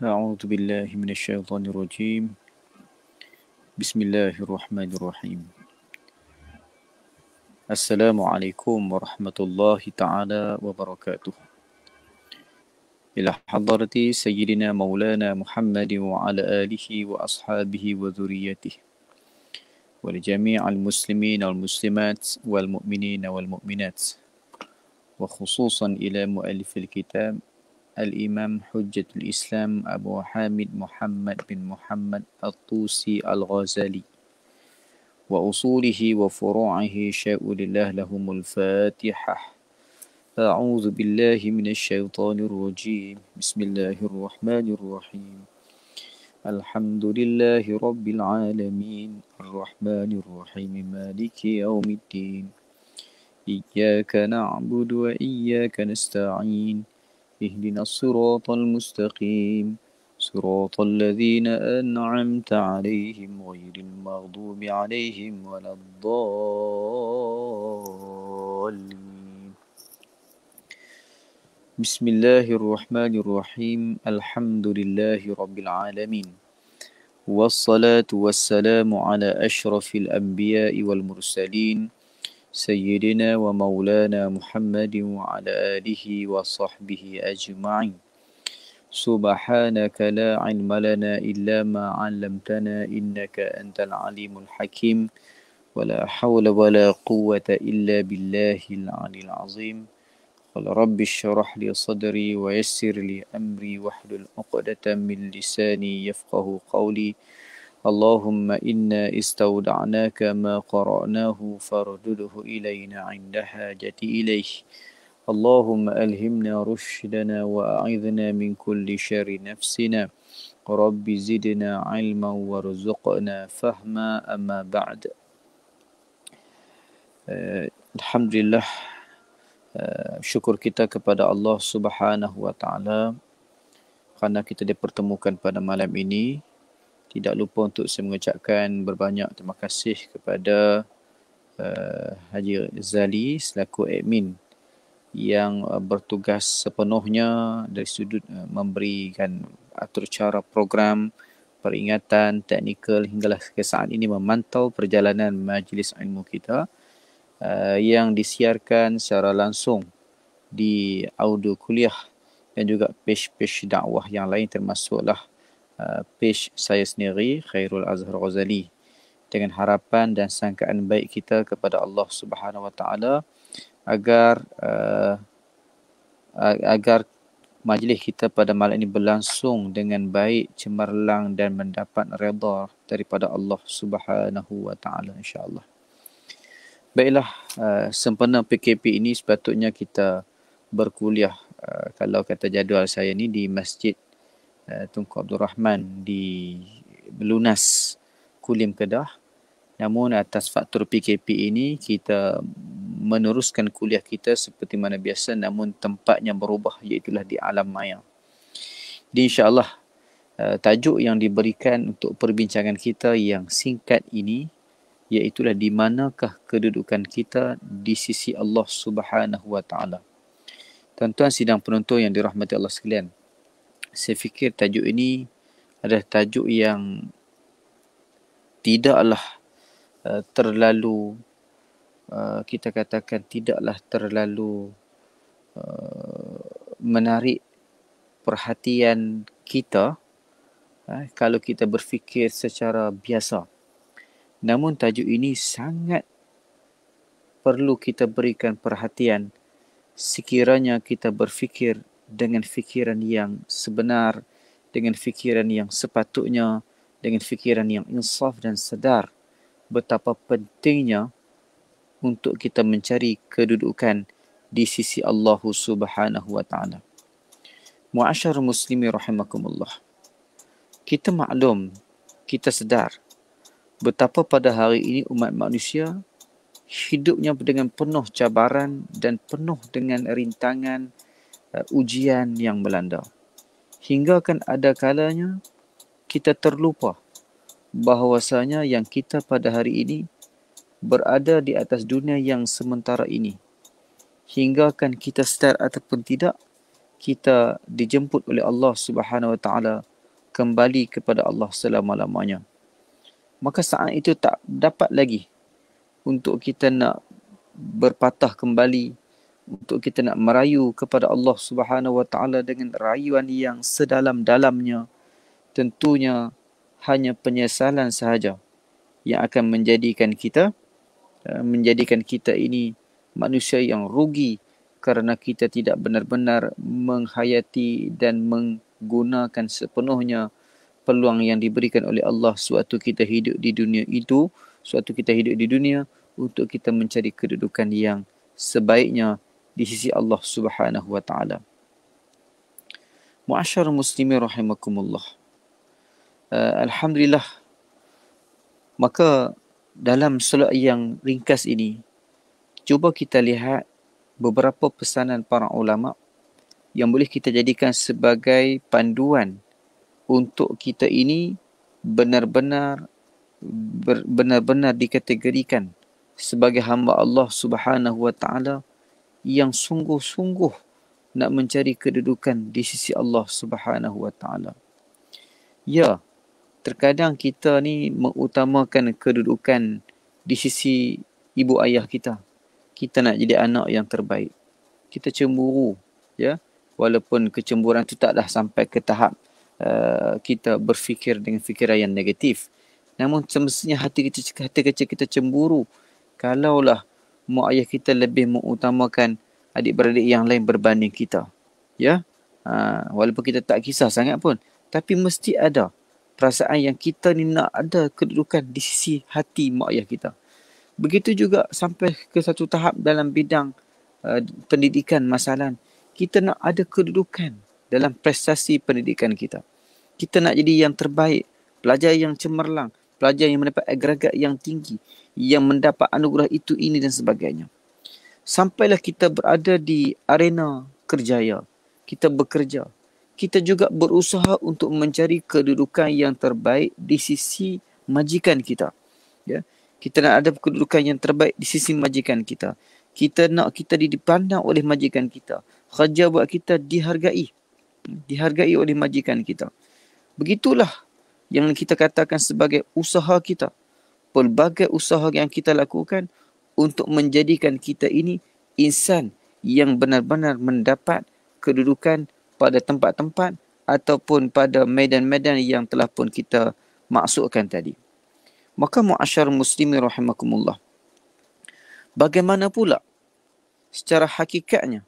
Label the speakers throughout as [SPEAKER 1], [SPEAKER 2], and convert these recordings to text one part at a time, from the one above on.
[SPEAKER 1] أعوذ بالله من الشيطان الرجيم. بسم الله الرحمن الرحيم. السلام عليكم ورحمة الله تعالى وبركاته. إلى حضرة سيدنا مولانا محمد وعلى آله وأصحابه وذريته ولجميع المسلمين والمسلمات والمؤمنين والمؤمنات، وخصوصا إلى مؤلف الكتاب الإمام حجة الإسلام أبو حامد محمد بن محمد الطوسي الغزالي وأصوله وفروعه شاء لله لهم الفاتحة. أعوذ بالله من الشيطان الرجيم. بسم الله الرحمن الرحيم. الحمد لله رب العالمين الرحمن الرحيم مالك يوم الدين إياك نعبد وإياك نستعين اهدنا الصراط المستقيم صراط الذين أنعمت عليهم غير المغضوب عليهم ولا الضالين. بسم الله الرحمن الرحيم. الحمد لله رب العالمين والصلاة والسلام على أشرف الأنبياء والمرسلين سيدنا ومولانا محمد وعلى آله وصحبه أجمعين. سبحانك لا علم لنا إلا ما علمتنا إنك أنت العليم الحكيم ولا حول ولا قوة إلا بالله العلي العظيم. قال رب اشرح لي صدري ويسر لي أمري واحلل عقدة من لساني يفقه قولي. اللهم إنا استودعناك ما قرأناه فاردده إلينا عند حاجة إليه. اللهم ألهمنا رشدنا وأعذنا من كل شر نفسنا. رب زدنا علما وارزقنا فهما. أما بعد. Alhamdulillah, syukur kita kepada Allah Subhanahu wa Ta'ala kerana kita dipertemukan pada malam ini. Tidak lupa untuk saya mengucapkan berbanyak terima kasih kepada Haji Zali selaku admin yang bertugas sepenuhnya dari sudut memberikan atur cara program, peringatan, teknikal hinggalah ke saat ini memantau perjalanan majlis ilmu kita yang disiarkan secara langsung di audio kuliah dan juga page-page dakwah yang lain, termasuklah page saya sendiri Khairul Azhar Ghazali, dengan harapan dan sangkaan baik kita kepada Allah Subhanahu wa Ta'ala agar majlis kita pada malam ini berlangsung dengan baik, cemerlang dan mendapat redha daripada Allah Subhanahu wa Ta'ala, insya-Allah. Baiklah, sempena PKP ini sepatutnya kita berkuliah, kalau kata jadual saya ni, di Masjid Tunku Abdul Rahman di Belunas, Kulim, Kedah. Namun atas faktor PKP ini kita meneruskan kuliah kita seperti mana biasa, namun tempatnya berubah, iaitulah di alam maya. Jadi insya-Allah tajuk yang diberikan untuk perbincangan kita yang singkat ini iaitulah di manakah kedudukan kita di sisi Allah Subhanahu wa Ta'ala. Tuan-tuan sidang penonton yang dirahmati Allah sekalian, saya fikir tajuk ini adalah tajuk yang tidaklah terlalu kita katakan tidaklah terlalu menarik perhatian kita kalau kita berfikir secara biasa. Namun tajuk ini sangat perlu kita berikan perhatian sekiranya kita berfikir dengan fikiran yang sebenar, dengan fikiran yang sepatutnya, dengan fikiran yang insaf dan sedar betapa pentingnya untuk kita mencari kedudukan di sisi Allah Subhanahu wa Ta'ala. Mu'asyar muslimi rahimakumullah. Kita maklum, kita sedar betapa pada hari ini umat manusia hidupnya dengan penuh cabaran dan penuh dengan rintangan, ujian yang melanda. Hingga kan ada kalanya kita terlupa bahawasanya yang kita pada hari ini berada di atas dunia yang sementara ini. Hingga kan kita sedar ataupun tidak, kita dijemput oleh Allah Subhanahu wa Ta'ala kembali kepada Allah selama-lamanya. Maka saat itu tak dapat lagi untuk kita nak berpatah kembali, untuk kita nak merayu kepada Allah Subhanahu Wa Taala dengan rayuan yang sedalam-dalamnya. Tentunya hanya penyesalan sahaja yang akan menjadikan kita ini manusia yang rugi, kerana kita tidak benar-benar menghayati dan menggunakan sepenuhnya peluang yang diberikan oleh Allah sewaktu kita hidup di dunia itu, untuk kita mencari kedudukan yang sebaiknya di sisi Allah Subhanahu Wa Taala. Mu'asyarul muslimin rahimakumullah. Alhamdulillah, maka dalam solat yang ringkas ini, cuba kita lihat beberapa pesanan para ulama yang boleh kita jadikan sebagai panduan untuk kita ini benar-benar dikategorikan sebagai hamba Allah Subhanahu Wa Taala yang sungguh-sungguh nak mencari kedudukan di sisi Allah Subhanahu Wa Taala. Ya, terkadang kita ni mengutamakan kedudukan di sisi ibu ayah kita. Kita nak jadi anak yang terbaik. Kita cemburu, ya. Walaupun kecemburuan itu taklah sampai ke tahap kita berfikir dengan fikiran yang negatif. Namun semestinya hati kecil kita cemburu kalaulah mak ayah kita lebih mengutamakan adik-beradik yang lain berbanding kita. Ya. Walaupun kita tak kisah sangat pun, tapi mesti ada perasaan yang kita ni nak ada kedudukan di sisi hati mak ayah kita. Begitu juga sampai ke satu tahap dalam bidang pendidikan masalah. Kita nak ada kedudukan dalam prestasi pendidikan kita. Kita nak jadi yang terbaik, pelajar yang cemerlang, pelajar yang mendapat agregat yang tinggi, yang mendapat anugerah itu, ini dan sebagainya. Sampailah kita berada di arena kerjaya, kita bekerja. Kita juga berusaha untuk mencari kedudukan yang terbaik di sisi majikan kita. Ya. Kita nak ada kedudukan yang terbaik di sisi majikan kita. Kita nak kita dipandang oleh majikan kita. Kerja buat kita dihargai oleh majikan kita. Begitulah yang kita katakan sebagai usaha kita. Pelbagai usaha yang kita lakukan untuk menjadikan kita ini insan yang benar-benar mendapat kedudukan pada tempat-tempat ataupun pada medan-medan yang telah pun kita maksudkan tadi. Maka mu'asyarul muslimin rahimakumullah, bagaimana pula secara hakikatnya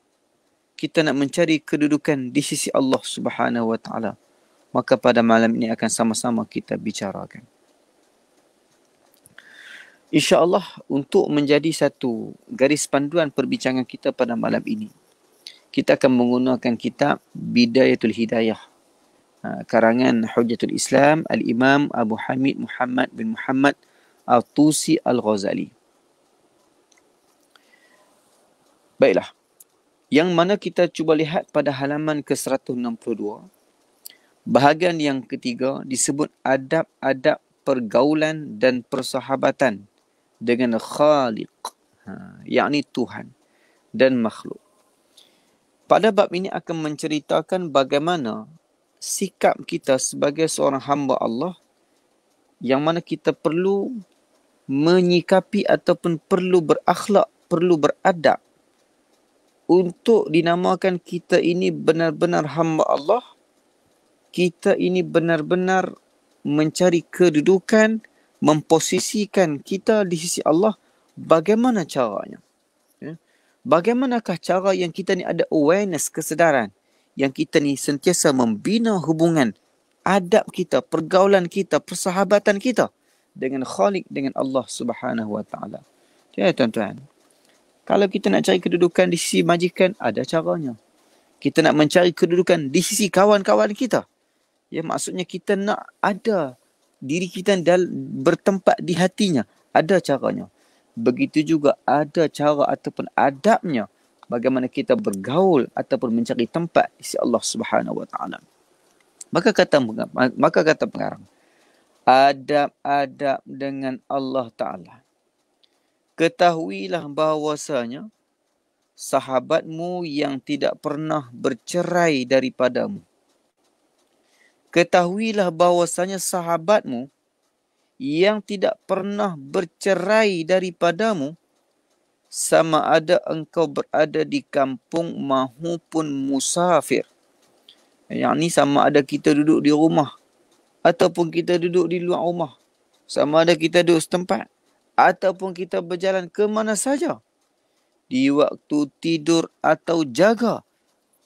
[SPEAKER 1] kita nak mencari kedudukan di sisi Allah Subhanahu Wa Taala? Maka pada malam ini akan sama-sama kita bicarakan. InsyaAllah untuk menjadi satu garis panduan perbincangan kita pada malam ini, kita akan menggunakan kitab Bidayatul Hidayah, karangan Hujjatul Islam Al-Imam Abu Hamid Muhammad bin Muhammad Al-Tusi Al-Ghazali. Baiklah, yang mana kita cuba lihat pada halaman ke-162, bahagian yang ketiga disebut adab-adab pergaulan dan persahabatan dengan Khaliq, yakni Tuhan dan makhluk. Pada bab ini akan menceritakan bagaimana sikap kita sebagai seorang hamba Allah, yang mana kita perlu menyikapi ataupun perlu berakhlak, perlu beradab untuk dinamakan kita ini benar-benar hamba Allah. Kita ini benar-benar mencari kedudukan, memposisikan kita di sisi Allah. Bagaimana caranya? Bagaimanakah cara yang kita ni ada awareness, kesedaran, yang kita ni sentiasa membina hubungan adab kita, pergaulan kita, persahabatan kita dengan Khaliq, dengan Allah Subhanahu Wa Taala. Ya tuan-tuan, kalau kita nak cari kedudukan di sisi majikan, ada caranya. Kita nak mencari kedudukan di sisi kawan-kawan kita, ya, maksudnya kita nak ada diri kita bertempat di hatinya, ada caranya. Begitu juga ada cara ataupun adabnya bagaimana kita bergaul ataupun mencari tempat di sisi Allah Subhanahu Wa Taala. Maka kata pengarang, adab-adab dengan Allah Taala. Ketahuilah bahawasanya sahabatmu yang tidak pernah bercerai daripadamu, ketahuilah bahawasanya sahabatmu yang tidak pernah bercerai daripadamu, sama ada engkau berada di kampung maupun musafir. Yang ni sama ada kita duduk di rumah ataupun kita duduk di luar rumah. Sama ada kita duduk setempat ataupun kita berjalan ke mana saja. Di waktu tidur atau jaga.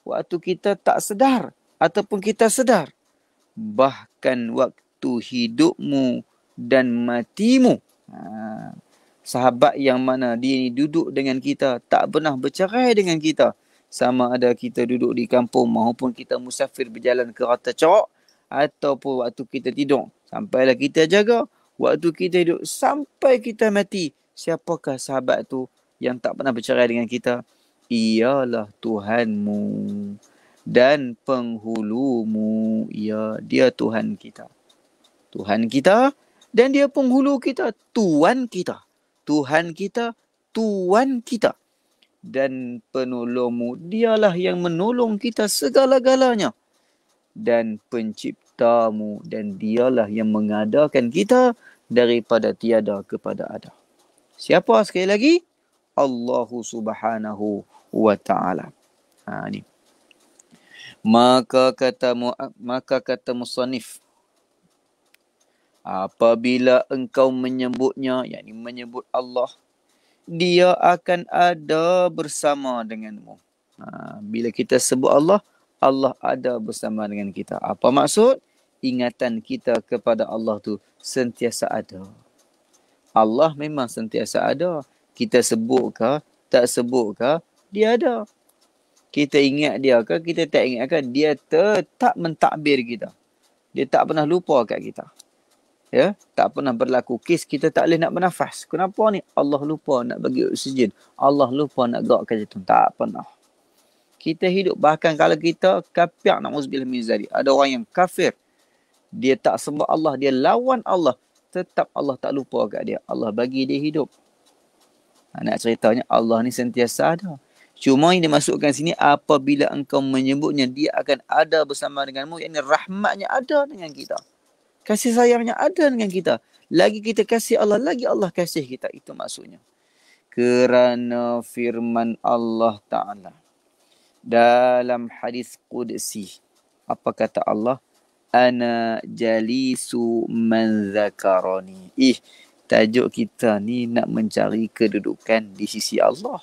[SPEAKER 1] Waktu kita tak sedar ataupun kita sedar. Bahkan waktu hidupmu dan matimu. Sahabat yang mana dia ni duduk dengan kita, tak pernah bercerai dengan kita. Sama ada kita duduk di kampung maupun kita musafir berjalan ke rata corak, ataupun waktu kita tidur sampailah kita jaga, waktu kita hidup sampai kita mati. Siapakah sahabat tu yang tak pernah bercerai dengan kita? Ialah Tuhanmu dan penghulumu. Ya, dia Tuhan kita. Tuhan kita dan dia penghulu kita, Tuan kita. Tuhan kita, Tuan kita. Dan penolongmu, dialah yang menolong kita segala-galanya. Dan penciptamu, dan dialah yang mengadakan kita daripada tiada kepada ada. Siapa sekali lagi? Allahu subhanahu wa ta'ala. Ni. Maka kata musannif, apabila engkau menyebutnya, yakni menyebut Allah, dia akan ada bersama denganmu. Bila kita sebut Allah, Allah ada bersama dengan kita. Apa maksud? Ingatan kita kepada Allah tu sentiasa ada. Allah memang sentiasa ada. Kita sebut ke, tak sebut ke, dia ada. Kita ingat dia ke, kita tak ingat ke, dia tetap mentadbir kita. Dia tak pernah lupa kat kita. Ya, tak pernah berlaku kes kita tak boleh nak bernafas. Kenapa ni? Allah lupa nak bagi oksigen. Allah lupa nak gerakkan jantung. Tak pernah. Kita hidup, bahkan kalau kita kafir, na'udzubillah min zalik. Ada orang yang kafir, dia tak sembah Allah, dia lawan Allah, tetap Allah tak lupa kat dia. Allah bagi dia hidup. Nak ceritanya Allah ni sentiasa ada. Cuma yang dimasukkan sini, apabila engkau menyebutnya, dia akan ada bersama denganmu. Yang ini rahmatnya ada dengan kita. Kasih sayangnya ada dengan kita. Lagi kita kasih Allah, lagi Allah kasih kita. Itu maksudnya. Kerana firman Allah Ta'ala dalam hadis Qudsi. Apa kata Allah? Ana jalisu man zakarani. Tajuk kita ni nak mencari kedudukan di sisi Allah.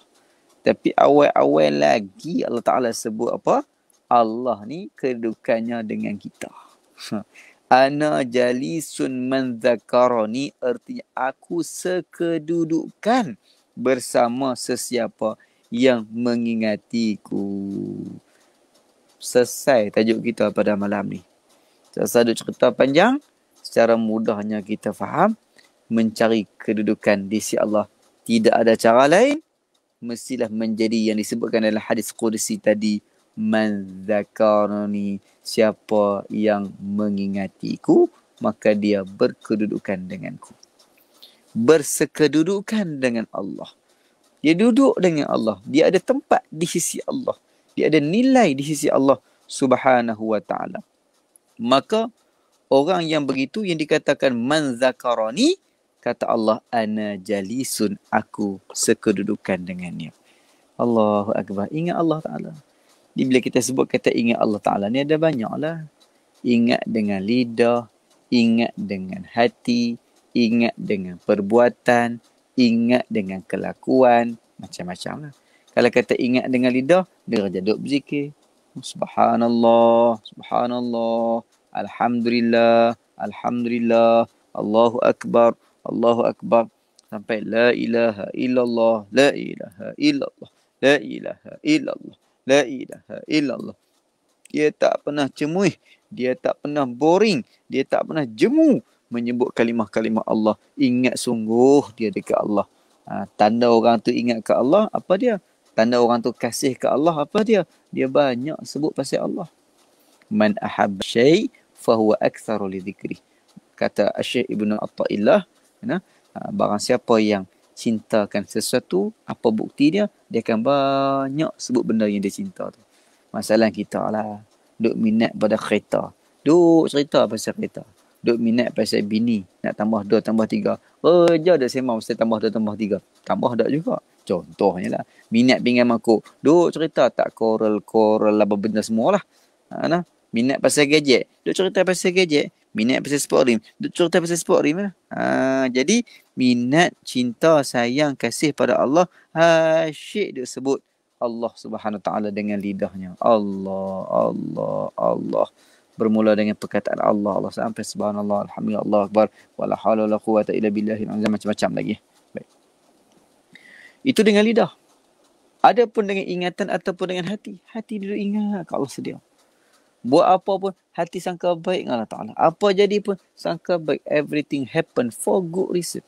[SPEAKER 1] Tapi awal-awal lagi Allah Ta'ala sebut apa? Allah ni kedudukannya dengan kita. Ana jalisun man zakarani, artinya aku sekedudukan bersama sesiapa yang mengingatiku. Selesai tajuk kita pada malam ni. Selesai cerita panjang, secara mudahnya kita faham, mencari kedudukan di sisi Allah. Tidak ada cara lain, mestilah menjadi yang disebutkan dalam hadis Qudsi tadi, man zakarani, siapa yang mengingatiku, maka dia berkedudukan denganku. Bersekedudukan dengan Allah. Dia duduk dengan Allah. Dia ada tempat di sisi Allah. Dia ada nilai di sisi Allah subhanahu wa ta'ala. Maka orang yang begitu yang dikatakan man zakarani, kata Allah, ana jalisun, aku sekedudukan dengannya. Allahu Akbar. Ingat Allah Ta'ala. Bila kita sebut kata ingat Allah Ta'ala ni ada banyak lah. Ingat dengan lidah, ingat dengan hati, ingat dengan perbuatan, ingat dengan kelakuan, macam-macam lah. Kalau kata ingat dengan lidah, dia kerja duduk berzikir. Subhanallah, Subhanallah, Alhamdulillah, Alhamdulillah, Allahu Akbar, Allahu Akbar. Sampai la ilaha illallah, la ilaha illallah, la ilaha illallah, la ilaha illallah. Dia tak pernah cemuih, dia tak pernah boring, dia tak pernah jemu menyebut kalimah-kalimah Allah. Ingat sungguh dia dekat Allah. Tanda orang tu ingat ke Allah, apa dia? Tanda orang tu kasih ke Allah, apa dia? Dia banyak sebut pasal Allah. Man ahabba syai' fahuwa aktsaru li dzikri. Kata Syekh Ibnu Athaillah, barang siapa yang cintakan sesuatu, apa bukti dia? Dia akan banyak sebut benda yang dia cinta tu. Masalah kita lah, duk minat pada kereta. Duk cerita pasal kereta. Duk minat pasal bini. Nak tambah 2, tambah 3. Kerja dah sembang mesti tambah 2, tambah 3. Tambah tak juga. Contohnya lah. Minat pinggan makuk. Duk cerita tak koral apa benda semua lah. Nah. Minat pasal gadget. Duk cerita pasal gadget. Minat pasal sport rim. Duk cerita pasal sport rim lah. Jadi, minat, cinta, sayang, kasih pada Allah. Asyik dia sebut Allah Subhanahu Wa Taala dengan lidahnya. Allah, Allah, Allah. Bermula dengan perkataan Allah, Allah sampai subhanallah, alhamdulillah, Allah akbar, wala haula wala quwwata illa billahil azim, macam-macam lagi. Baik. Itu dengan lidah. Adapun dengan ingatan ataupun dengan hati. Hati dulu ingat kat Allah sedia. Buat apa pun hati sangka baik dengan Allah Taala. Apa jadi pun sangka baik. Everything happen for good reason.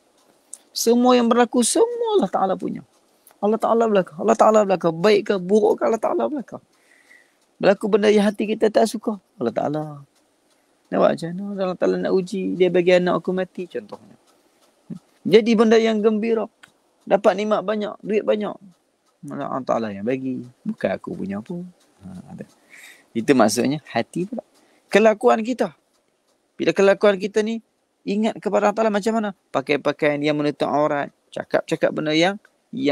[SPEAKER 1] Semua yang berlaku semua Allah Taala punya. Allah Taala belaka. Allah Taala belaka. Baik ke buruk ke Allah Taala belaka. Berlaku benda yang hati kita tak suka. Allah Ta'ala. Nampak macam mana? Allah Ta'ala nak uji. Dia bagi anak aku mati contohnya. Jadi benda yang gembira. Dapat nikmat banyak. Duit banyak. Allah Ta'ala yang bagi. Bukan aku punya pun. Itu maksudnya hati pula. Kelakuan kita. Bila kelakuan kita ni ingat kepada Allah Ta'ala macam mana? Pakai pakaian yang menutup aurat. Cakap-cakap benda yang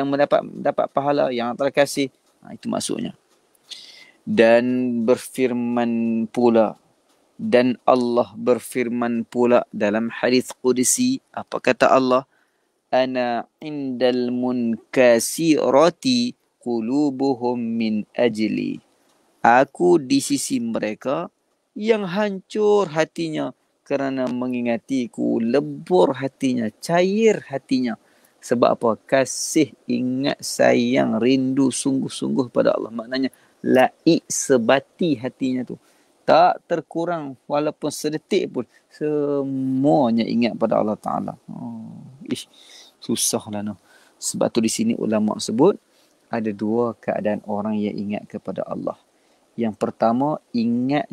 [SPEAKER 1] mendapat pahala. Yang Allah Ta'ala kasih. Itu maksudnya. Dan berfirman pula, dan Allah berfirman pula dalam hadis qudsi, apa kata Allah? Ana indal munkasirati qulubuhum min ajli. Aku di sisi mereka yang hancur hatinya kerana mengingatiku, lebur hatinya, cair hatinya. Sebab apa? Kasih, ingat, sayang, rindu sungguh-sungguh pada Allah. Maknanya laik sebati hatinya tu. Tak terkurang walaupun sedetik pun. Semuanya ingat pada Allah Ta'ala. Susahlah no. Sebab tu di sini ulama sebut ada dua keadaan orang yang ingat kepada Allah. Yang pertama, ingat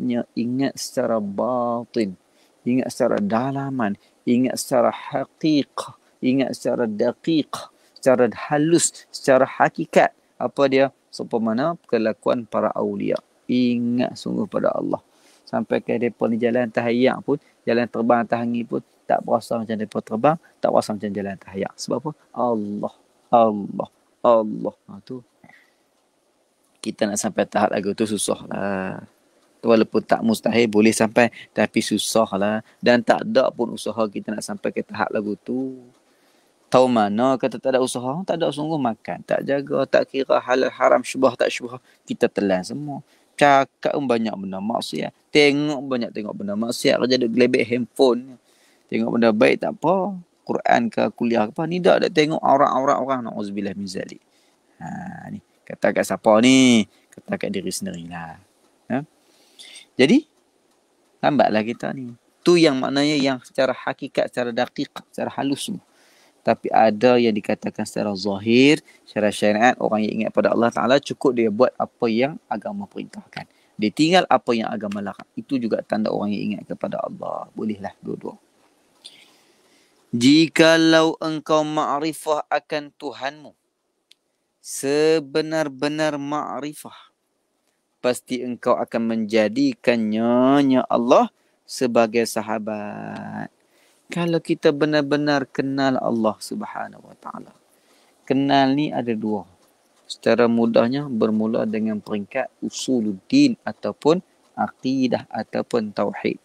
[SPEAKER 1] secara batin. Ingat secara dalaman. Ingat secara haqiqah. Ingat secara daqiq. Secara halus. Secara hakikat. Apa dia? Seumpama kelakuan para awliya. Ingat sungguh pada Allah. Sampai ke mereka ni jalan tahayak pun, jalan terbang atas angin pun, tak berasa macam mereka terbang, tak berasa macam jalan tahayak. Sebab apa? Allah. Allah. Allah. Tu. Kita nak sampai tahap lagu tu susah lah. Walaupun tak mustahil boleh sampai, tapi susah lah. Dan tak ada pun usaha kita nak sampai ke tahap lagu tu. Tahu mana kata tak ada usaha, tak ada sungguh makan, tak jaga, tak kira halal haram, syubhah tak syubhah, kita telan semua. Cakap banyak benda maksiat, tengok benda maksiat, kerja duk gelebek handphone. Tengok benda baik tak apa, Quran ke kuliah ke apa, ni dak tengok aurat-aurat orang, nauzubillah min zalik. Ni kata kat siapa ni? Kata kat diri sendirilah. Jadi lambatlah kita ni. Tu yang maknanya yang secara hakikat, secara daqiq, secara halus semua. Tapi ada yang dikatakan secara zahir, secara syariat, orang yang ingat pada Allah Ta'ala cukup dia buat apa yang agama perintahkan. Dia tinggal apa yang agama larang. Itu juga tanda orang yang ingat kepada Allah. Bolehlah dua-dua. Jikalau engkau ma'rifah akan Tuhanmu, sebenar-benar ma'rifah, pasti engkau akan menjadikannya Allah sebagai sahabat. Kalau kita benar-benar kenal Allah Subhanahu Wa Taala. Kenal ni ada dua. Secara mudahnya bermula dengan peringkat usuluddin ataupun akidah ataupun tauhid.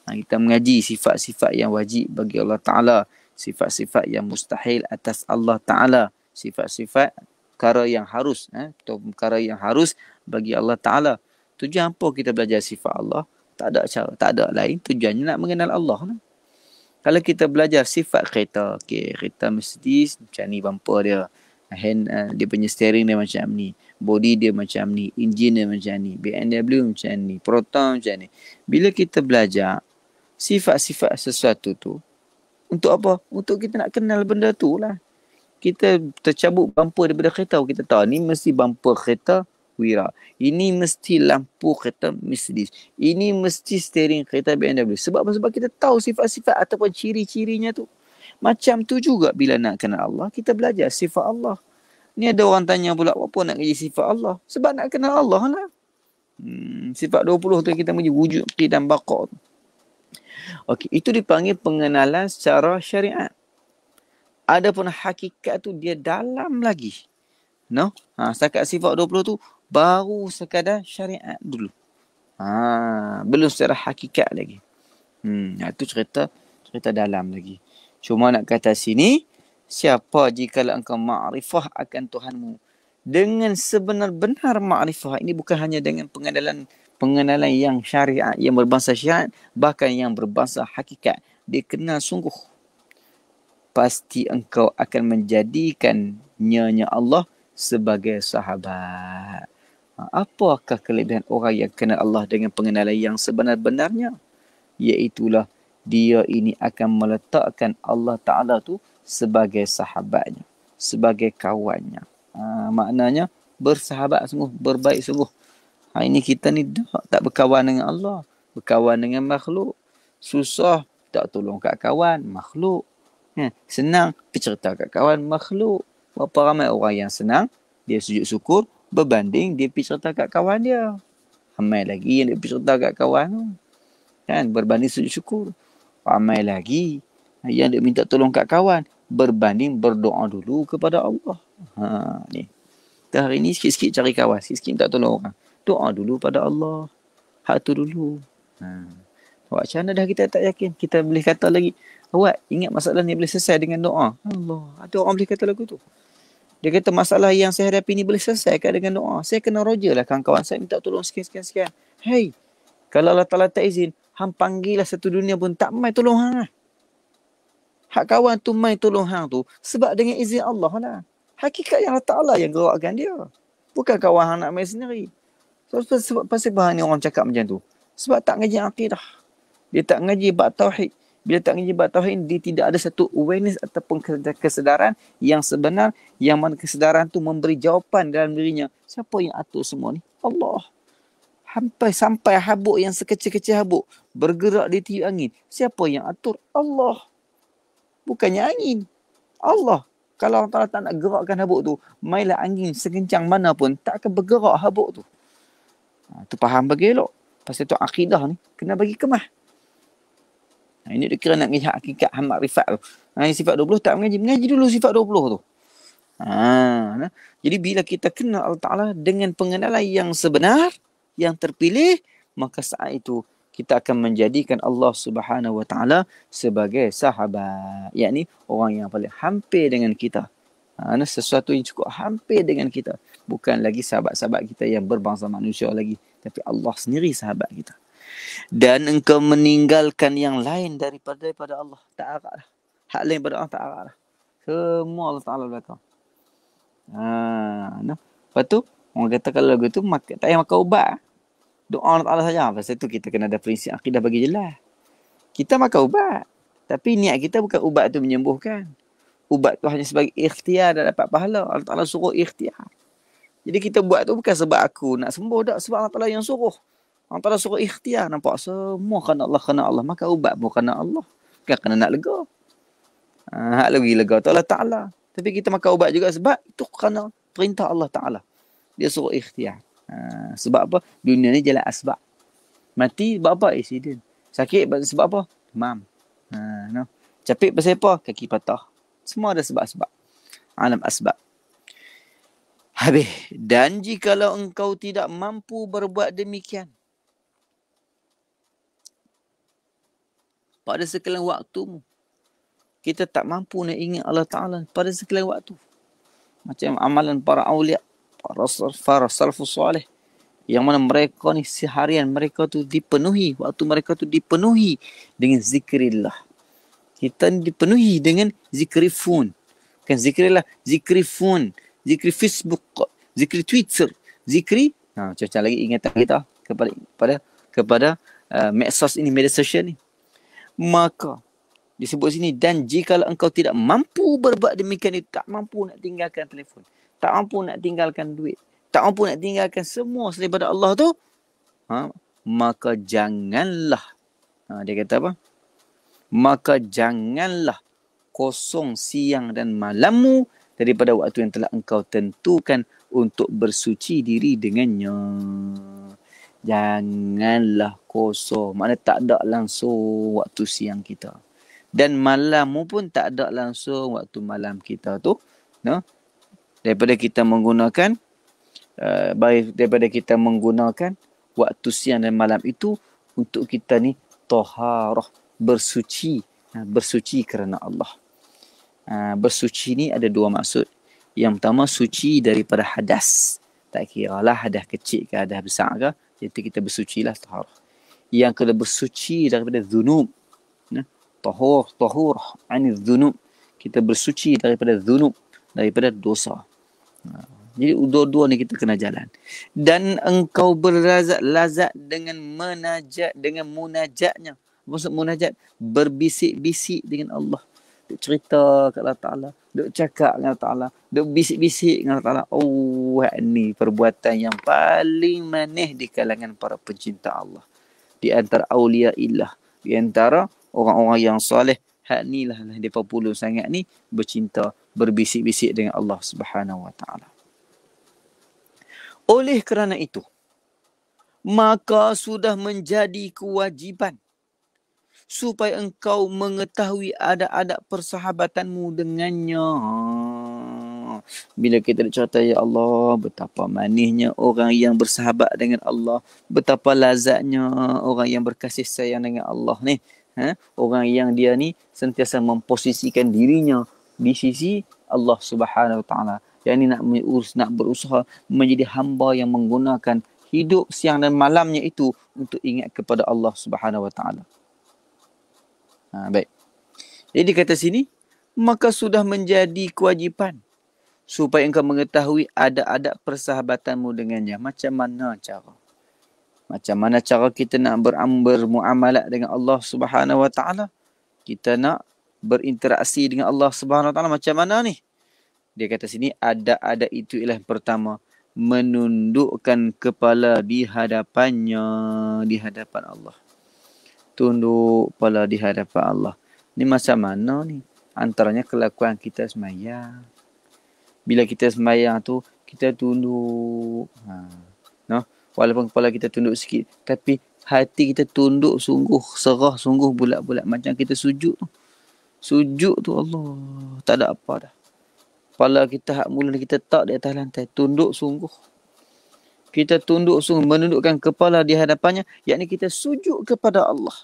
[SPEAKER 1] Kita mengaji sifat-sifat yang wajib bagi Allah Ta'ala. Sifat-sifat yang mustahil atas Allah Ta'ala. Sifat-sifat perkara yang harus. Atau perkara yang harus bagi Allah Ta'ala. Tujuan apa kita belajar sifat Allah? Tak ada cara, tak ada lain. Tujuannya nak mengenal Allah. Kalau kita belajar sifat kereta, kereta Mercedes macam ni bumper dia. Dia punya steering dia macam ni. Body dia macam ni. Engine dia macam ni. BMW macam ni. Proton macam ni. Bila kita belajar sifat-sifat sesuatu tu, untuk apa? Untuk kita nak kenal benda tu lah. Kita tercabut bumper daripada kereta, kita tahu ni mesti bumper kereta Wira. Ini mesti lampu kereta Mercedes. Ini mesti steering kereta BMW. Sebab apa? Sebab kita tahu sifat-sifat ataupun ciri-cirinya tu. Macam tu juga bila nak kenal Allah, kita belajar sifat Allah. Ni ada orang tanya pula, apa nak ngaji sifat Allah? Sebab nak kenal Allah lah. Sifat 20 tu kita menjadi wujud dan baqa. Okey, itu dipanggil pengenalan secara syariat. Adapun hakikat tu dia dalam lagi. No? Setakat sifat 20 tu baru sekadar syariat dulu. Belum secara hakikat lagi. Itu cerita dalam lagi. Cuma nak kata sini, siapa jikalau engkau ma'rifah akan Tuhanmu dengan sebenar-benar ma'rifah, ini bukan hanya dengan pengenalan yang syariat, yang berbahasa syariat, bahkan yang berbahasa hakikat. Dia kenal sungguh. Pasti engkau akan menjadikan Nya Allah sebagai sahabat. Apakah kelebihan orang yang kenal Allah dengan pengenalan yang sebenar-benarnya? Iaitulah dia ini akan meletakkan Allah Ta'ala tu sebagai sahabatnya, sebagai kawannya. Maknanya bersahabat sungguh, berbaik sungguh. Ini kita ni tak berkawan dengan Allah, berkawan dengan makhluk. Susah, tak tolong kat kawan, makhluk. Senang, bercerita kat kawan, makhluk. Berapa ramai orang yang senang, dia sujud syukur, berbanding dia pergi cerita kat kawan dia. Ramai lagi yang dia pergi cerita kat kawan tu. Kan, berbanding sujud syukur. Ramai lagi yang dia minta tolong kat kawan, berbanding berdoa dulu kepada Allah. Ni. Kita hari ni sikit-sikit cari kawan, sikit-sikit minta tolong orang. Doa dulu pada Allah. Hak tu dulu. Macam mana dah kita tak yakin? Kita boleh kata lagi, awak ingat masalah ni boleh selesai dengan doa. Allah, ada orang boleh kata lagu tu. Dia kata masalah yang saya hadapi ni boleh selesaikan dengan doa. Saya kena roja lah kawan-kawan saya minta tolong sekian. Hey, kalau Allah Ta'ala tak izin, hang panggil lah satu dunia pun tak mai tolong hang lah. Hak kawan tu mai tolong hang tu sebab dengan izin Allah lah. Hakikat yang Allah Ta'ala yang gerakkan dia. Bukan kawan hang nak mai sendiri. Sebab pasal bahan ni orang cakap macam tu. Sebab tak ngaji akidah. Dia tak ngaji bab tauhid. Bila tak ngaji bab tauhid, dia tidak ada satu awareness ataupun kesedaran yang sebenar, yang mana kesedaran tu memberi jawapan dalam dirinya. Siapa yang atur semua ni? Allah. Sampai habuk yang sekecil-kecil habuk bergerak di tiup angin. Siapa yang atur? Allah. Bukannya angin. Allah. Kalau Allah Ta'ala tak nak gerakkan habuk tu, mailah angin sekencang mana pun, tak akan bergerak habuk tu. Tu faham bagi elok. Pasal tu akidah ni, kena bagi kemah. Ini dia kira nak ngaji hakikat hamad rifat tu. Ini sifat 20 tak mengaji dulu sifat 20 tu. Jadi bila kita kenal Allah Ta'ala dengan pengenalan yang sebenar, yang terpilih, maka saat itu kita akan menjadikan Allah Subhanahu Wa Ta'ala sebagai sahabat. Yakni orang yang paling hampir dengan kita. Sesuatu yang cukup hampir dengan kita. Bukan lagi sahabat-sahabat kita yang berbangsa manusia lagi. Tapi Allah sendiri sahabat kita. Dan engkau meninggalkan yang lain daripada Allah. Tak arah lah. Hak lain pada Allah tak arah lah. Semua Allah Ta'ala belakang. Lepas tu, orang kata kalau lagu tu tak payah makan ubat. Doa Allah Ta'ala saja. Pasal tu kita kena ada prinsip akidah bagi jelas. Kita makan ubat. Tapi niat kita bukan ubat tu menyembuhkan. Ubat tu hanya sebagai ikhtiar dan dapat pahala. Allah Ta'ala suruh ikhtiar. Jadi kita buat tu bukan sebab aku nak sembuh. Tak, sebab Allah Ta'ala yang suruh. Allah Ta'ala suruh ikhtiar. Nampak semua kerana Allah. Maka ubat pun kerana Allah. Bukan kerana nak lega. Hak lagi lega tu Allah Ta'ala. Tapi kita makan ubat juga sebab itu kerana perintah Allah Ta'ala. Dia suruh ikhtiar. Sebab apa? Dunia ni jalan asbab. Mati sebab apa? Accident. Sakit sebab apa? Demam. Capit pasal apa? Kaki patah. Semua ada sebab-sebab. Alam asbab. Habis. Dan jikalau engkau tidak mampu berbuat demikian, pada sekalian waktumu, kita tak mampu nak ingat Allah Ta'ala pada sekalian waktu. Macam amalan para awliya, para salafus salih, yang mana mereka ni seharian mereka tu dipenuhi, waktu mereka tu dipenuhi dengan zikrillah. Kita ni dipenuhi dengan zikri phone. Bukan zikrillah, zikri phone, zikri Facebook, zikri Twitter, zikri macam lagi ingatan kita kepada medsos ini, media sosial ni. Maka disebut sini, dan jikalau engkau tidak mampu berbuat demikian itu, tak mampu nak tinggalkan telefon, tak mampu nak tinggalkan duit, tak mampu nak tinggalkan semua selain daripada Allah tu, maka janganlah, dia kata apa? Maka janganlah kosong siang dan malammu daripada waktu yang telah engkau tentukan untuk bersuci diri dengannya. Janganlah kosong. Maknanya tak ada langsung waktu siang kita. Dan malam pun tak ada langsung waktu malam kita tu. No? Daripada kita menggunakan daripada kita menggunakan waktu siang dan malam itu untuk kita ni taharah, bersuci. Bersuci kerana Allah. Bersuci ni ada dua maksud. Yang pertama, suci daripada hadas. Tak kira lah hadas kecil ke hadas besar ke. Jadi kita bersuci lah taharah. Yang kedua, bersuci daripada zunub. Tahur anil zunub. Kita bersuci daripada zunub, daripada dosa. Jadi dua-dua ni kita kena jalan. Dan engkau berlazat-lazat dengan munajatnya. Maksud munajat, berbisik-bisik dengan Allah. Duk cerita kat Allah Ta'ala. Duk cakap dengan Allah Ta'ala. Duk bisik-bisik dengan Allah Ta'ala. Oh, ni perbuatan yang paling manis di kalangan para pencinta Allah. Di antara awliya illah. Di antara orang-orang yang soleh. Hak ni lah mereka puluh sangat ni bercinta, berbisik-bisik dengan Allah Subhanahu Wa Ta'ala. Oleh kerana itu, maka sudah menjadi kewajiban supaya engkau mengetahui adab-adab persahabatanmu dengannya. Bila kita cerita, ya Allah, betapa manisnya orang yang bersahabat dengan Allah. Betapa lazatnya orang yang berkasih sayang dengan Allah ni. Orang yang dia ni sentiasa memposisikan dirinya di sisi Allah Subhanahu Wa Ta'ala. Yang ni nak berusaha menjadi hamba yang menggunakan hidup siang dan malamnya itu untuk ingat kepada Allah Subhanahu Wa Ta'ala. Baik. Jadi kata sini, maka sudah menjadi kewajipan supaya engkau mengetahui adab-adab persahabatanmu dengannya. Macam mana cara? Macam mana cara kita nak bermuamalat dengan Allah Subhanahu Wa Ta'ala? Kita nak berinteraksi dengan Allah Subhanahu Wa Ta'ala macam mana ni? Dia kata sini, adab-adab itu ialah yang pertama, menundukkan kepala di hadapannya, di hadapan Allah. Tunduk kepala di hadapan Allah. Ni macam mana ni? Antaranya kelakuan kita semayang. Bila kita semayang tu, kita tunduk. No? Walaupun kepala kita tunduk sikit, tapi hati kita tunduk sungguh, serah sungguh bulat-bulat. Macam kita sujud tu. Sujud tu Allah, tak ada apa dah. Kepala kita hak mula kita tak di atas lantai. Tunduk sungguh. Kita tunduk sungguh, menundukkan kepala di hadapannya. Yakni kita sujud kepada Allah.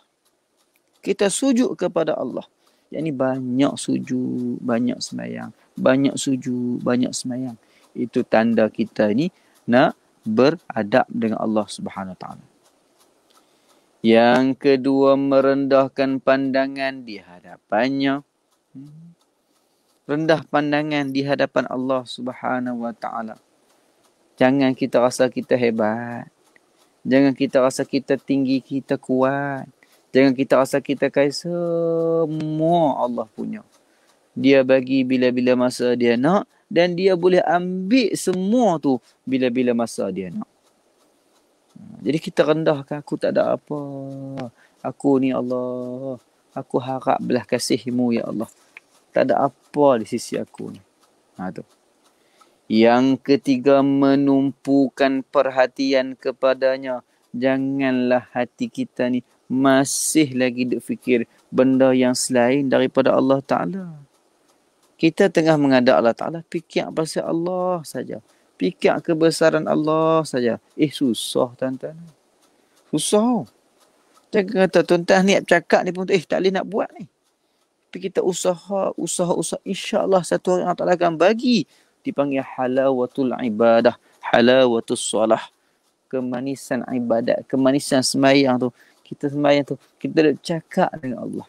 [SPEAKER 1] Kita sujud kepada Allah. Yakni banyak sujud, banyak semayang. Banyak sujud, banyak semayang. Itu tanda kita ni nak beradab dengan Allah Subhanahu Wa Ta'ala. Yang kedua, merendahkan pandangan di hadapannya. Rendah pandangan di hadapan Allah Subhanahu Wa Ta'ala. Jangan kita rasa kita hebat. Jangan kita rasa kita tinggi, kita kuat. Jangan kita rasa kita kaya, semua Allah punya. Dia bagi bila-bila masa dia nak. Dan dia boleh ambil semua tu bila-bila masa dia nak. Jadi kita rendahkan, aku tak ada apa. Aku ni Allah. Aku harap belah kasih-Mu ya Allah. Tak ada apa di sisi aku ni. Tu. Yang ketiga, menumpukan perhatian kepadanya. Janganlah hati kita ni masih lagi duk fikir benda yang selain daripada Allah Ta'ala. Kita tengah menghadap Allah Ta'ala, fikir pasal Allah saja. Fikir kebesaran Allah saja. Susah tuan-tuan. Susah. Jangan kata tuan-tuan niat bercakap ni pun tak boleh nak buat ni. Tapi kita usaha. InsyaAllah satu hari Allah Ta'ala akan bagi. Dipanggil halawatul ibadah. Halawatul salah. Kemanisan ibadat. Kemanisan semayang tu. Kita semayang tu. Kita duk cakap dengan Allah.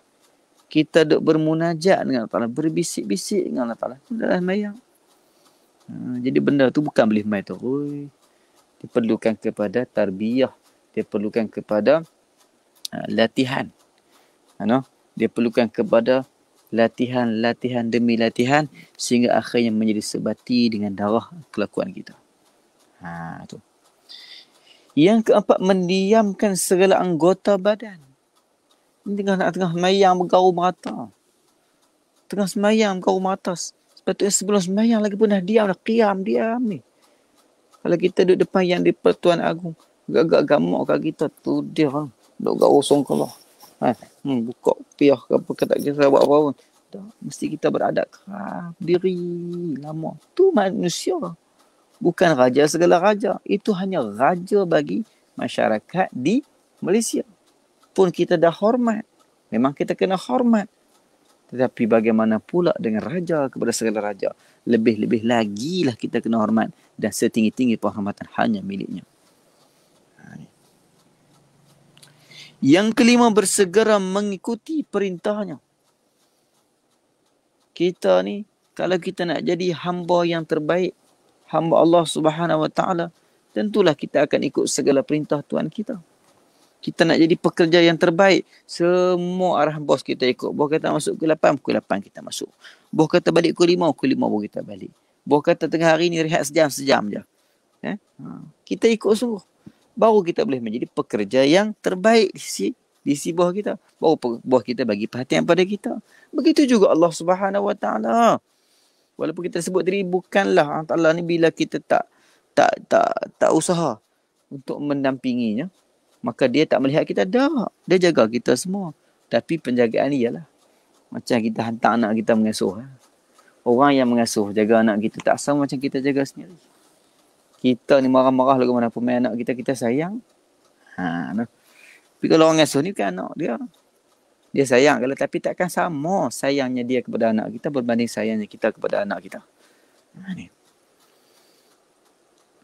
[SPEAKER 1] Kita duk bermunajat dengan Allah Ta'ala. Berbisik-bisik dengan Allah Ta'ala. Itu adalah semayang. Jadi benda tu bukan boleh main tu. Diperlukan kepada tarbiyah. Dia perlukan kepada latihan. Dia perlukan kepada latihan demi latihan sehingga akhirnya menjadi sebati dengan darah kelakuan kita. Tu. Yang keempat, mendiamkan segala anggota badan. Tengah semayang bergaul merata. Tengah semayang bergaul merata. Sepatutnya sebelum semayang lagi pun dah diam, dah qiyam, diam ni. Kalau kita duduk depan yang di Pertuan Agung, Gagak gamak kat kita tu dia kan. Dok gak usung kalau. Buka piah ke apa ke tak kira buat apa pun. Tak, mesti kita beradab diri lama. Tu manusia. Bukan raja segala raja. Itu hanya raja bagi masyarakat di Malaysia. Pun kita dah hormat. Memang kita kena hormat. Tetapi bagaimana pula dengan raja kepada segala raja? Lebih-lebih lagi lah kita kena hormat. Dan setinggi-tinggi penghormatan hanya miliknya. Yang kelima, bersegera mengikuti perintahnya. Kita ni, kalau kita nak jadi hamba yang terbaik, hamba Allah Subhanahu Wa Taala, tentulah kita akan ikut segala perintah Tuhan kita. Kita nak jadi pekerja yang terbaik, semua arah bos kita ikut. Bos kata masuk pukul 8, pukul 8 kita masuk. Bos kata balik pukul 5, pukul 5 baru kita balik. Bos kata tengah hari ni rehat sejam je. Kita ikut sungguh. Baru kita boleh menjadi pekerja yang terbaik di sisi bos kita. Baru bos kita bagi perhatian pada kita. Begitu juga Allah Subhanahu Wa Taala. Walaupun kita sebut diri bukanlah Allah ni, bila kita tak usaha untuk mendampinginya, maka dia tak melihat kita dah. Dia jaga kita semua. Tapi penjagaan ni ialah macam kita hantar anak kita mengasuh. Orang yang mengasuh, jaga anak kita tak sama macam kita jaga sendiri. Kita ni marah-marah lagu mana pun main anak kita, kita sayang. Tapi kalau orang ngasuh ni bukan anak dia. Dia sayang kalau, tapi takkan sama sayangnya dia kepada anak kita berbanding sayangnya kita kepada anak kita.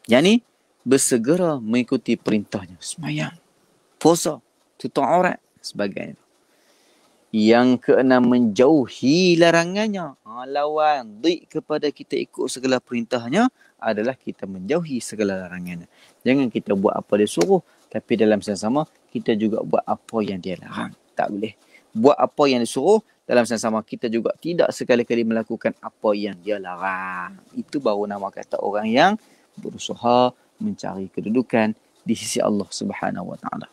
[SPEAKER 1] Yang ni, bersegera mengikuti perintahnya. Semayang, puasa, tutup aurat, sebagainya. Yang keenam, menjauhi larangannya. Lawan dik kepada kita ikut segala perintahnya adalah kita menjauhi segala larangannya. Jangan kita buat apa dia suruh, tapi dalam sama-sama kita juga buat apa yang dia larang. Tak boleh. Buat apa yang dia suruh, dalam sama-sama kita juga tidak sekali-kali melakukan apa yang dia larang. Itu baru nama kata orang yang berusaha mencari kedudukan di sisi Allah Subhanahu Wa Taala.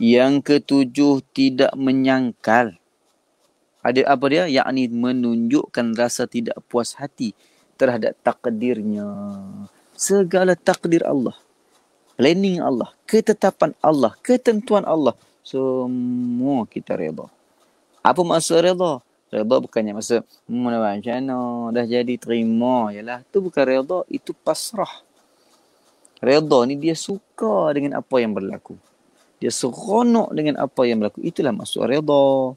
[SPEAKER 1] Yang ketujuh, tidak menyangkal. Ada apa dia? Yakni menunjukkan rasa tidak puas hati terhadap takdirnya. Segala takdir Allah, planning Allah, ketetapan Allah, ketentuan Allah, semua kita redha. Apa maksud redha? Redha bukannya maksud macam mana dah jadi terima. Yalah, tu bukan redha, itu pasrah. Redha ni dia suka dengan apa yang berlaku. Dia seronok dengan apa yang berlaku. Itulah maksud redha.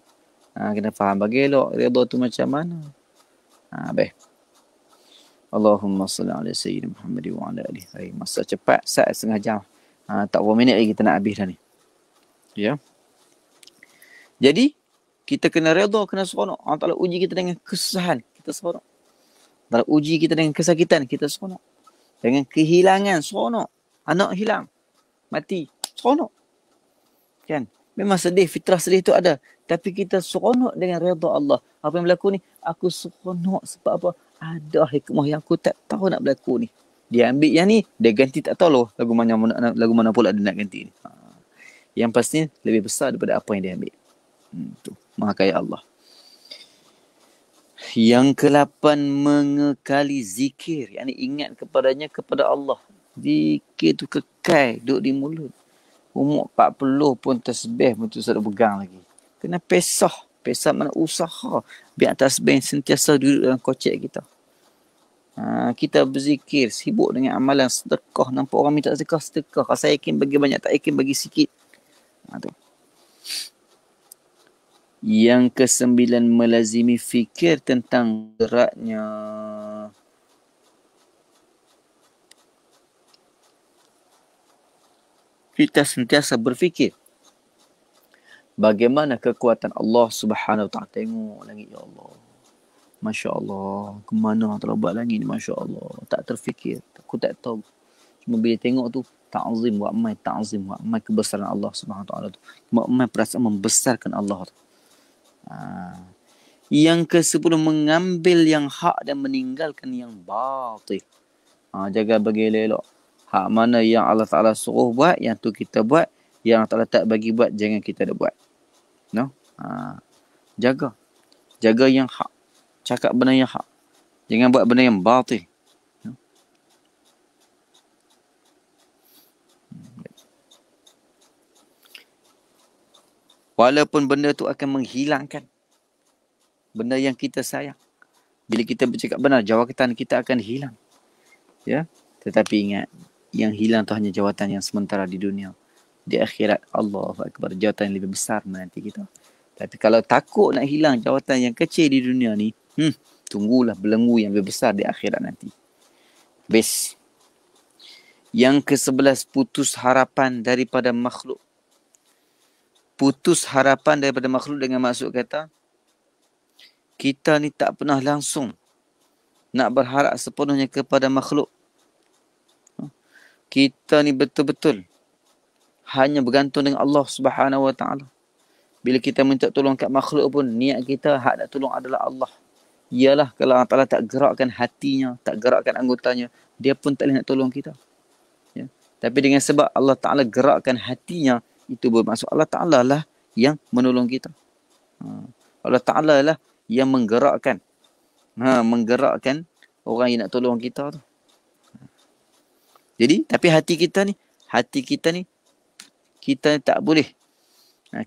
[SPEAKER 1] Kena faham bagi elok redha tu macam mana. Baik. Allahumma salli ala sayyidina Muhammad wa ala alihi. Masa cepat, setengah jam. Tak berapa minit lagi kita nak habis dah ni. Ya. Jadi, kita kena redha, kena seronok. Allah Ta'ala uji kita dengan kesusahan, kita seronok. Allah Ta'ala uji kita dengan kesakitan, kita seronok. Dengan kehilangan, seronok. Anak hilang, mati, seronok. Kan? Memang sedih, fitrah sedih tu ada. Tapi kita seronok dengan redha Allah. Apa yang berlaku ni? Aku seronok sebab apa? Ada hikmah yang aku tak tahu nak berlaku ni. Dia ambil yang ni, dia ganti tak tahu loh lagu mana pula dia nak ganti ni. Yang pasti lebih besar daripada apa yang dia ambil. Tu, Maha Kaya Allah. Yang ke-8, mengekali zikir. Yang ni ingat kepadanya, kepada Allah. Zikir tu kekal, duduk di mulut. Umur 40 pun tasbih pun tu tak pegang lagi. Kena pesah. Pesah mana usaha. Biar tasbih sentiasa duduk dalam kocek kita. Kita berzikir, sibuk dengan amalan sedekah. Nampak orang minta sedekah, sedekah. Kalau saya yakin bagi banyak, tak yakin bagi sikit. Tu. Yang ke-9, melazimi fikir tentang beratnya. Kita sentiasa berfikir bagaimana kekuatan Allah Subhanahu Wa Taala. Tengok langit, ya Allah, Masya Allah, ke mana Allah Ta'ala buat langit ni, Masya Allah. Tak terfikir, aku tak tahu. Cuma bila tengok tu, ta'zim wa amai kebesaran Allah Subhanahu Wa Taala tu. Amai perasaan membesarkan Allah tu. Yang ke-10, mengambil yang hak dan meninggalkan yang batil. Jaga bagi elok. Hak mana yang Allah Ta'ala suruh buat, yang tu kita buat. Yang Allah Ta'ala tak bagi buat, jangan kita dah buat. No? Jaga. Jaga yang hak. Cakap benda yang hak. Jangan buat benda yang batil. No? Walaupun benda tu akan menghilangkan benda yang kita sayang. Bila kita bercakap benar, jawatan kita akan hilang. Ya, tetapi ingat, yang hilang tu hanya jawatan yang sementara di dunia. Di akhirat, Allahu Akbar, jawatan yang lebih besar menanti kita. Tapi kalau takut nak hilang jawatan yang kecil di dunia ni, tunggulah belenggu yang lebih besar di akhirat nanti. Best. Yang ke-11, putus harapan daripada makhluk. Putus harapan daripada makhluk dengan maksud kata, kita ni tak pernah langsung nak berharap sepenuhnya kepada makhluk. Kita ni betul-betul hanya bergantung dengan Allah Subhanahu Wa Taala. Bila kita minta tolong kat makhluk pun, niat kita hak nak tolong adalah Allah. Ialah kalau Allah Taala tak gerakkan hatinya, tak gerakkan anggotanya, dia pun tak boleh nak tolong kita. Ya. Tapi dengan sebab Allah Taala gerakkan hatinya, itu bermaksud Allah Taala lah yang menolong kita. Allah Taala lah yang menggerakkan orang yang nak tolong kita tu. Jadi, tapi hati kita ni kita tak boleh.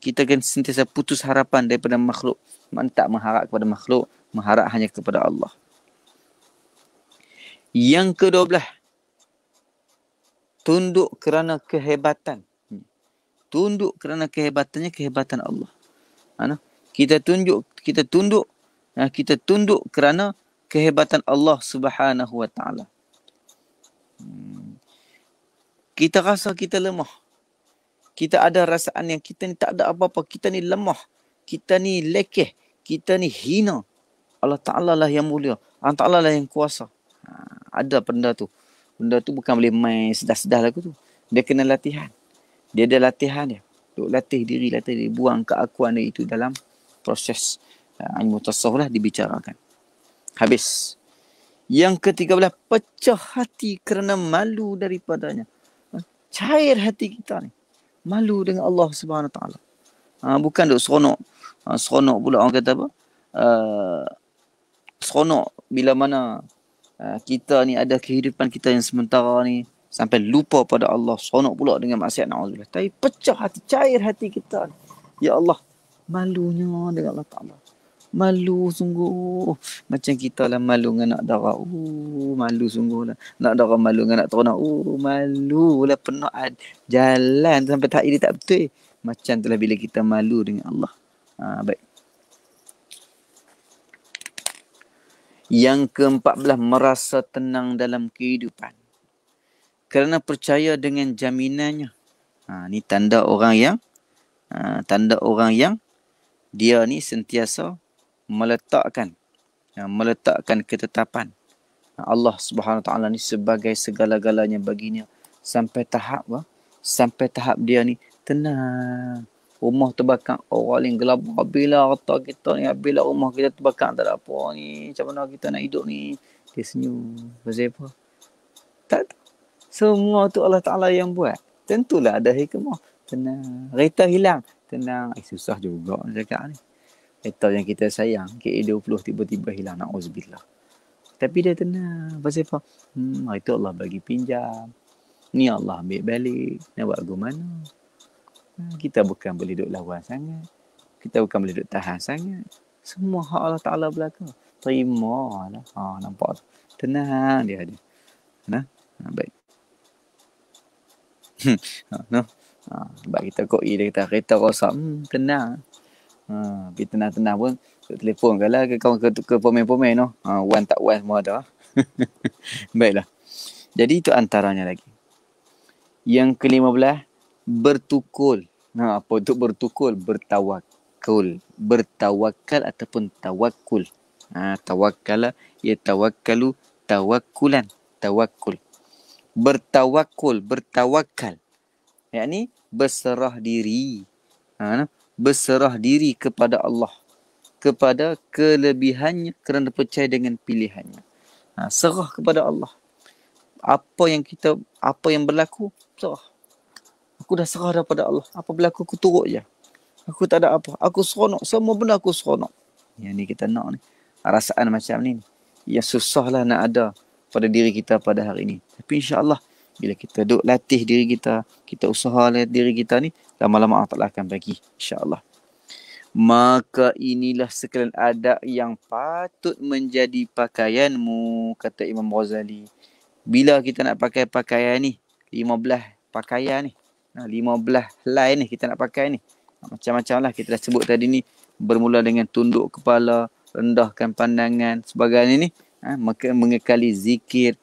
[SPEAKER 1] Kita kan sentiasa putus harapan daripada makhluk. Tak mengharap kepada makhluk, mengharap hanya kepada Allah. Yang ke-12, tunduk kerana kehebatan. Tunduk kerana kehebatannya, kehebatan Allah. Kita tunduk kerana kehebatan Allah Subhanahu Wa Taala. Kita rasa kita lemah. Kita ada rasaan yang kita ni tak ada apa-apa. Kita ni lemah. Kita ni lekeh. Kita ni hina. Allah Ta'ala lah yang mulia. Allah Ta'ala lah yang kuasa. Ada benda tu. Benda tu bukan boleh main sedah-sedah lagu tu. Dia kena latihan. Dia ada latihan dia. Duk latih diri. Buang keakuan dia itu dalam proses ilmu tasawuf lah dibicarakan. Habis. Yang ke-13, pecah hati kerana malu daripadanya. Cair hati kita ni. Malu dengan Allah Subhanahu Wa Taala. Bukan duk seronok. Seronok pula orang kata apa? Seronok bila mana kita ni ada kehidupan kita yang sementara ni sampai lupa pada Allah. Seronok pula dengan maksiat, na'udzubillah. Tapi pecah hati, cair hati kita ni. Ya Allah, malunya dengan Allah Ta'ala. Malu sungguh. Macam kita lah malu dengan nak darah. Malu sungguh lah. Nak darah malu dengan nak teronok. Malu lah penuh jalan sampai tak ini tak betul. Macam tu lah bila kita malu dengan Allah. Baik. Yang ke-14, merasa tenang dalam kehidupan. Kerana percaya dengan jaminannya. Ni tanda orang yang dia ni sentiasa meletakkan ketetapan Allah Subhanahu Wa Taala ni sebagai segala-galanya baginya sampai tahap dia ni tenang. Rumah terbakar, orang lain gelabah. Bila harta kita ni, bila rumah kita terbakar, tak ada apa ni, macam mana kita nak hidup ni? Dia senyum. Pasal apa? Tak. Semua tu Allah Ta'ala yang buat. Tentulah ada hikmah. Tenang. Kereta hilang. Tenang. Susah juga cakap ni. Kereta yang kita sayang, KA20 tiba-tiba hilang. Na'udzubillah. Tapi dia tenang. Pasal apa? Itu Allah bagi pinjam. Ni Allah ambil balik. Nak buat ke mana? Kita bukan boleh duduk lawan sangat. Kita bukan boleh duduk tahan sangat. Semua hak Allah Ta'ala belaka. Terima lah. Nampak tu. Tenang dia ada. Baik. Sebab kita koi dia kata kereta rosak. Tenang. Tapi tenang-tenang pun telefon kalau ke kawan ke pemain-pemain no. Wan tak wan semua ada. Baiklah. Jadi itu antaranya lagi. Yang ke-15, bertukul. Apa itu bertukul? Bertawakul. Bertawakal ataupun tawakul. Tawakkala ya tawakkalu tawakkulan. Tawakul. Bertawakal. Yakni berserah diri. Berserah diri kepada Allah. Kepada kelebihannya kerana percaya dengan pilihannya. Serah kepada Allah. Apa yang berlaku, serah. Aku dah serah daripada Allah. Apa berlaku, aku turut je. Aku tak ada apa. Aku seronok. Semua benda aku seronok. Yang ni kita nak ni. Rasaan macam ni. Yang susahlah nak ada pada diri kita pada hari ini. Tapi insyaAllah, bila kita duk latih diri kita, kita usaha diri kita ni, lama-lama Allah Ta'ala akan bagi. InsyaAllah. Maka inilah sekalian adab yang patut menjadi pakaianmu, kata Imam Ghazali. Bila kita nak pakai pakaian ni, 15 pakaian ni, 15 helai ni kita nak pakai ni. Macam-macam lah kita dah sebut tadi ni. Bermula dengan tunduk kepala, rendahkan pandangan, sebagainya ni. Maka mengekali zikir,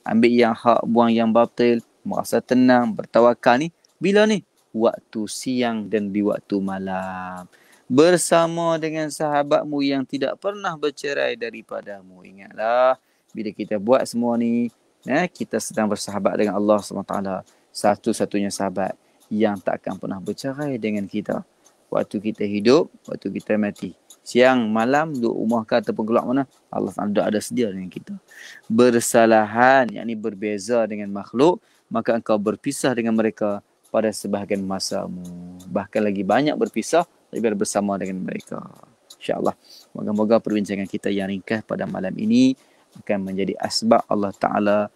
[SPEAKER 1] ambil yang hak, buang yang batil, merasa tenang, bertawakal ni. Bila ni? Waktu siang dan di waktu malam. Bersama dengan sahabatmu yang tidak pernah bercerai daripadamu. Ingatlah, bila kita buat semua ni, kita sedang bersahabat dengan Allah SWT. Satu-satunya sahabat yang tak akan pernah bercerai dengan kita. Waktu kita hidup, waktu kita mati. Siang, malam, duduk rumah ke ataupun keluar mana, Allah SWT ada sedia dengan kita. Bersalahan, yakni berbeza dengan makhluk, maka engkau berpisah dengan mereka pada sebahagian masamu. Bahkan lagi banyak berpisah daripada bersama dengan mereka. InsyaAllah. Moga-moga perbincangan kita yang ringkas pada malam ini akan menjadi asbab Allah Ta'ala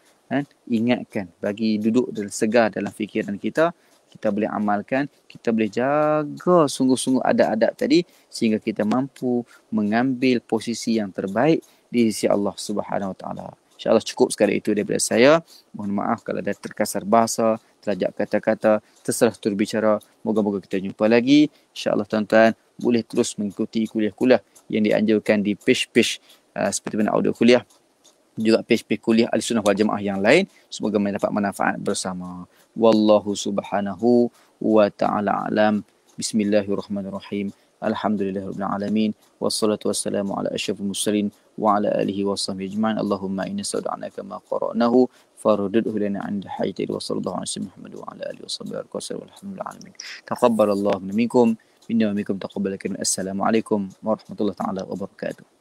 [SPEAKER 1] ingatkan, bagi duduk dan segar dalam fikiran kita. Kita boleh amalkan, kita boleh jaga sungguh-sungguh adab-adab tadi sehingga kita mampu mengambil posisi yang terbaik di sisi Allah Subhanahu Wa Ta'ala. InsyaAllah cukup sekali itu daripada saya. Mohon maaf kalau ada terkasar bahasa, terajak kata-kata, tersalah tutur bicara. Moga-moga kita jumpa lagi. InsyaAllah tuan-tuan boleh terus mengikuti kuliah-kuliah yang dianjurkan di page-page seperti mana audio kuliah. Juga page-page kuliah Ahlussunnah wal Jamaah yang lain. Semoga mendapat manfaat bersama. Wallahu subhanahu wa ta'ala alam. Bismillahirrahmanirrahim. Alhamdulillahirabbil alamin. Wassalatu wassalamu ala asyrafil mursalin wa ala alihi wa sahbihi ajma'in. Allahumma inna nas'aluka ma qara'nahu farudduhu lana 'inda hayatil wa sallallahu alaihi Muhammad wa ala alihi wa sahbihi walhamdulillahi alamin. Taqabbalallahu minkum minna wa minkum taqabbal. Assalamualaikum warahmatullahi taala wabarakatuh.